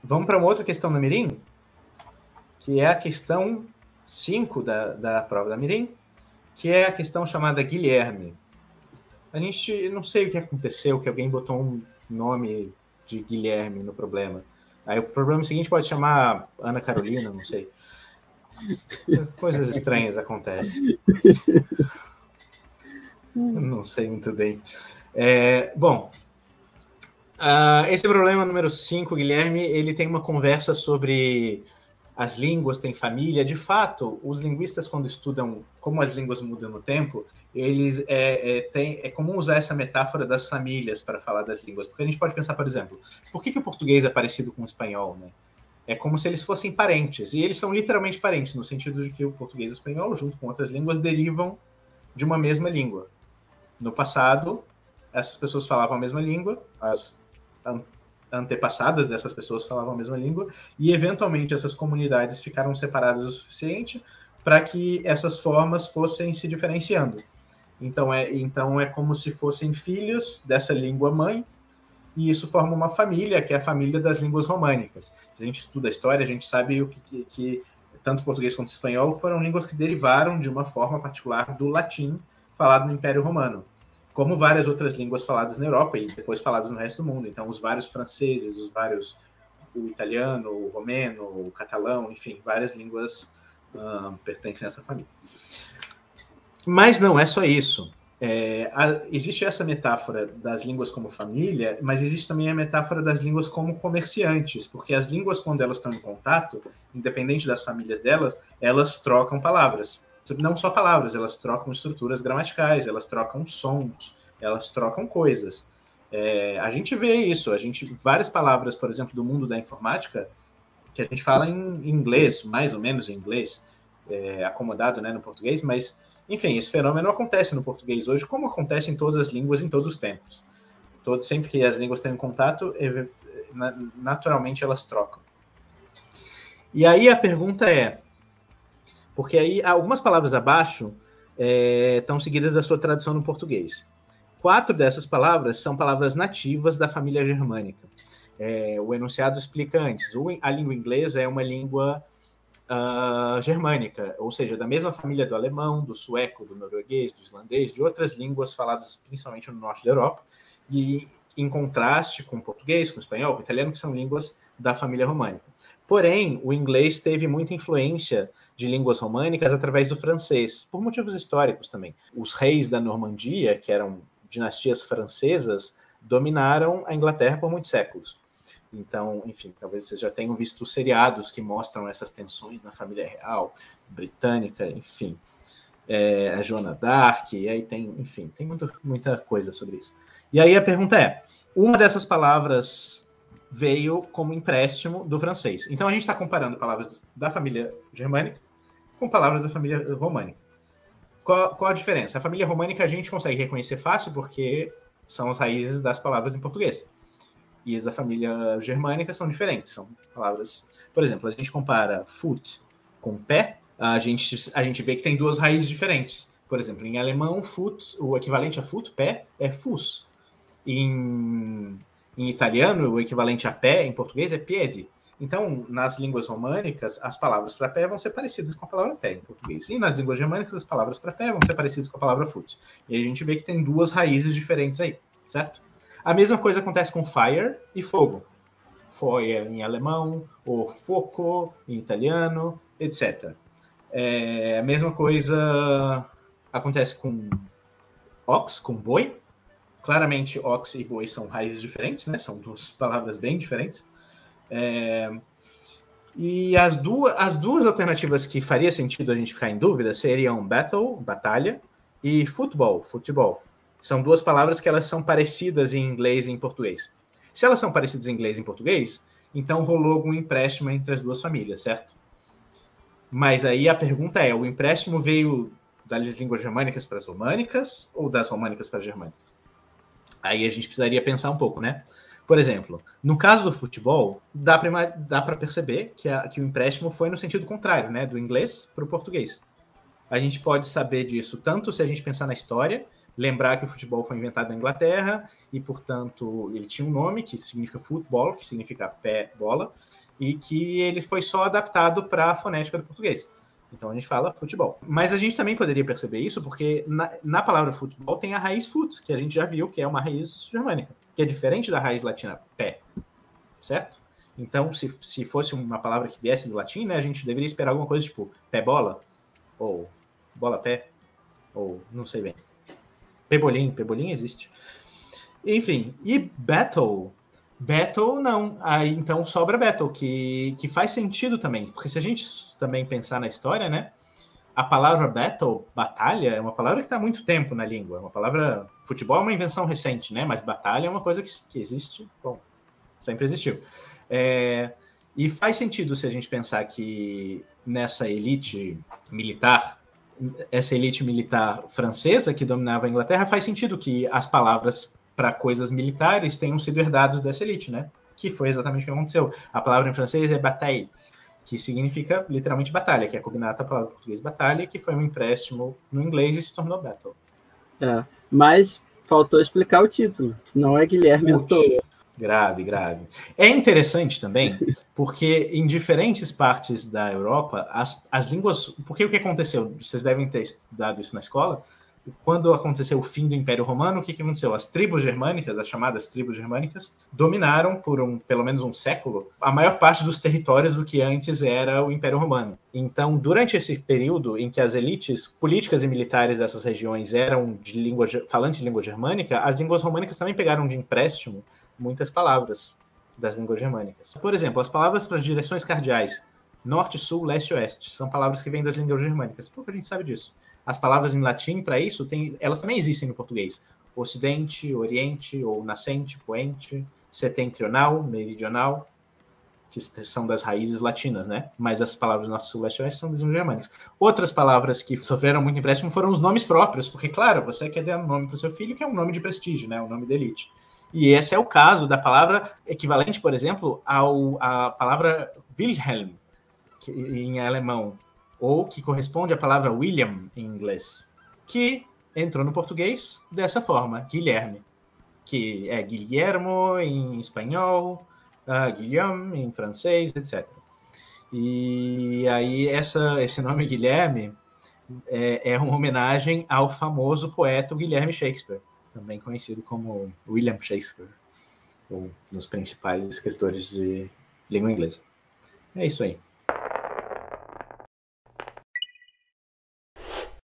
Vamos para uma outra questão da Mirim, que é a questão 5 da prova da Mirim, que é a questão chamada Guilherme. A gente não sei o que aconteceu, que alguém botou um nome de Guilherme no problema. Aí o problema seguinte pode chamar Ana Carolina, não sei. Coisas estranhas acontecem. Não sei muito bem. Bom, esse problema número 5, Guilherme, ele tem uma conversa sobre as línguas têm família. De fato, os linguistas, quando estudam como as línguas mudam no tempo, eles é comum usar essa metáfora das famílias para falar das línguas. Porque a gente pode pensar, por exemplo, por que o português é parecido com o espanhol, né? É como se eles fossem parentes. E eles são literalmente parentes, no sentido de que o português e o espanhol, junto com outras línguas, derivam de uma mesma língua. No passado, essas pessoas falavam a mesma língua, as antepassadas dessas pessoas falavam a mesma língua, e eventualmente essas comunidades ficaram separadas o suficiente para que essas formas fossem se diferenciando. Então é como se fossem filhos dessa língua mãe, e isso forma uma família, que é a família das línguas românicas. Se a gente estuda a história, a gente sabe que tanto português quanto espanhol foram línguas que derivaram de uma forma particular do latim falado no Império Romano, como várias outras línguas faladas na Europa e depois faladas no resto do mundo. Então, os vários franceses, o italiano, o romeno, o catalão, enfim, várias línguas pertencem a essa família. Mas não é só isso. Existe essa metáfora das línguas como família, mas existe também a metáfora das línguas como comerciantes, porque as línguas, quando elas estão em contato, independente das famílias delas, elas trocam palavras. Não só palavras, elas trocam estruturas gramaticais, elas trocam sons, elas trocam coisas. A gente vê isso, várias palavras, por exemplo, do mundo da informática, que a gente fala em inglês, mais ou menos em inglês, acomodado, né, no português, mas, enfim, esse fenômeno acontece no português hoje, como acontece em todas as línguas, em todos os tempos. Sempre que as línguas têm contato, naturalmente elas trocam. E aí a pergunta é, porque aí algumas palavras abaixo estão seguidas da sua tradução no português. 4 dessas palavras são palavras nativas da família germânica. O enunciado explica antes. A língua inglesa é uma língua germânica, ou seja, da mesma família do alemão, do sueco, do norueguês, do islandês, de outras línguas faladas principalmente no norte da Europa, e em contraste com o português, com o espanhol, com o italiano, que são línguas da família românica. Porém, o inglês teve muita influência de línguas românicas através do francês, por motivos históricos também. Os reis da Normandia, que eram dinastias francesas, dominaram a Inglaterra por muitos séculos. Então, enfim, talvez vocês já tenham visto seriados que mostram essas tensões na família real britânica, enfim. A Joana d'Arc, e aí tem muita coisa sobre isso. E aí a pergunta é, uma dessas palavras veio como empréstimo do francês. Então a gente está comparando palavras da família germânica com palavras da família românica. Qual a diferença? A família românica a gente consegue reconhecer fácil porque são as raízes das palavras em português. E as da família germânica são diferentes. São palavras... Por exemplo, a gente compara foot com pé, a gente vê que tem 2 raízes diferentes. Por exemplo, em alemão, foot, o equivalente a foot, pé, é fus. Em italiano, o equivalente a pé, em português, é piede. Então, nas línguas românicas, as palavras para pé vão ser parecidas com a palavra pé em português. E nas línguas germânicas, as palavras para pé vão ser parecidas com a palavra foot. E aí a gente vê que tem 2 raízes diferentes aí, certo? A mesma coisa acontece com fire e fogo. Feuer em alemão, ou foco em italiano, etc. A mesma coisa acontece com ox, com boi. Claramente, ox e boi são raízes diferentes, né? São 2 palavras bem diferentes. E as duas alternativas que faria sentido a gente ficar em dúvida seriam battle, batalha, e futebol. São 2 palavras que elas são parecidas em inglês e em português. Se elas são parecidas em inglês e em português, então rolou algum empréstimo entre as 2 famílias, certo? Mas aí a pergunta é, o empréstimo veio das línguas germânicas para as românicas ou das românicas para as germânicas? Aí a gente precisaria pensar um pouco, né? Por exemplo, no caso do futebol, dá para perceber que o empréstimo foi no sentido contrário, né? Do inglês para o português. A gente pode saber disso tanto se a gente pensar na história, lembrar que o futebol foi inventado na Inglaterra e, portanto, ele tinha um nome que significa football, que significa pé, bola, e que ele foi só adaptado para a fonética do português. Então a gente fala futebol. Mas a gente também poderia perceber isso porque na palavra futebol tem a raiz fut, que a gente já viu que é uma raiz germânica, que é diferente da raiz latina pé, certo? Então, se fosse uma palavra que viesse do latim, né, a gente deveria esperar alguma coisa tipo pé-bola, ou bola-pé, ou não sei bem. Pebolim existe. Enfim, e battle não. Aí então sobra battle, que faz sentido também. Porque se a gente também pensar na história, né? A palavra battle, batalha, é uma palavra que está há muito tempo na língua. É uma palavra. Futebol é uma invenção recente, né? Mas batalha é uma coisa que existe. Bom, sempre existiu. E faz sentido se a gente pensar que nessa elite militar, essa elite militar francesa que dominava a Inglaterra, faz sentido que as palavras para coisas militares tenham sido herdados dessa elite, né? Que foi exatamente o que aconteceu. A palavra em francês é bataille, que significa literalmente batalha, que é cognata a palavra em português batalha, que foi um empréstimo no inglês e se tornou battle. Mas faltou explicar o título, não é Guilherme à toa. Grave. É interessante também, porque em diferentes partes da Europa, as línguas... Porque o que aconteceu? Vocês devem ter estudado isso na escola. Quando aconteceu o fim do Império Romano, o que aconteceu? As tribos germânicas, as chamadas tribos germânicas, dominaram por pelo menos um século a maior parte dos territórios do que antes era o Império Romano. Então, durante esse período em que as elites políticas e militares dessas regiões eram falantes de língua germânica, as línguas românicas também pegaram de empréstimo muitas palavras das línguas germânicas. Por exemplo, as palavras para as direções cardeais, norte, sul, leste e oeste, são palavras que vêm das línguas germânicas. Pouca gente sabe disso. As palavras em latim para isso, elas também existem no português. Ocidente, oriente, ou nascente, poente, setentrional, meridional, que são das raízes latinas, né? Mas as palavras norte, sul, leste e oeste são das línguas germânicas. Outras palavras que sofreram muito empréstimo foram os nomes próprios, porque, claro, você quer dar um nome para o seu filho que é um nome de prestígio, né? Um nome de elite. E esse é o caso da palavra equivalente, por exemplo, à palavra Wilhelm, em alemão, ou que corresponde à palavra William em inglês, que entrou no português dessa forma, Guilherme, que é Guillermo em espanhol, Guillaume em francês, etc. E aí esse nome Guilherme é uma homenagem ao famoso poeta Guilherme Shakespeare, também conhecido como William Shakespeare, um dos principais escritores de língua inglesa. É isso aí.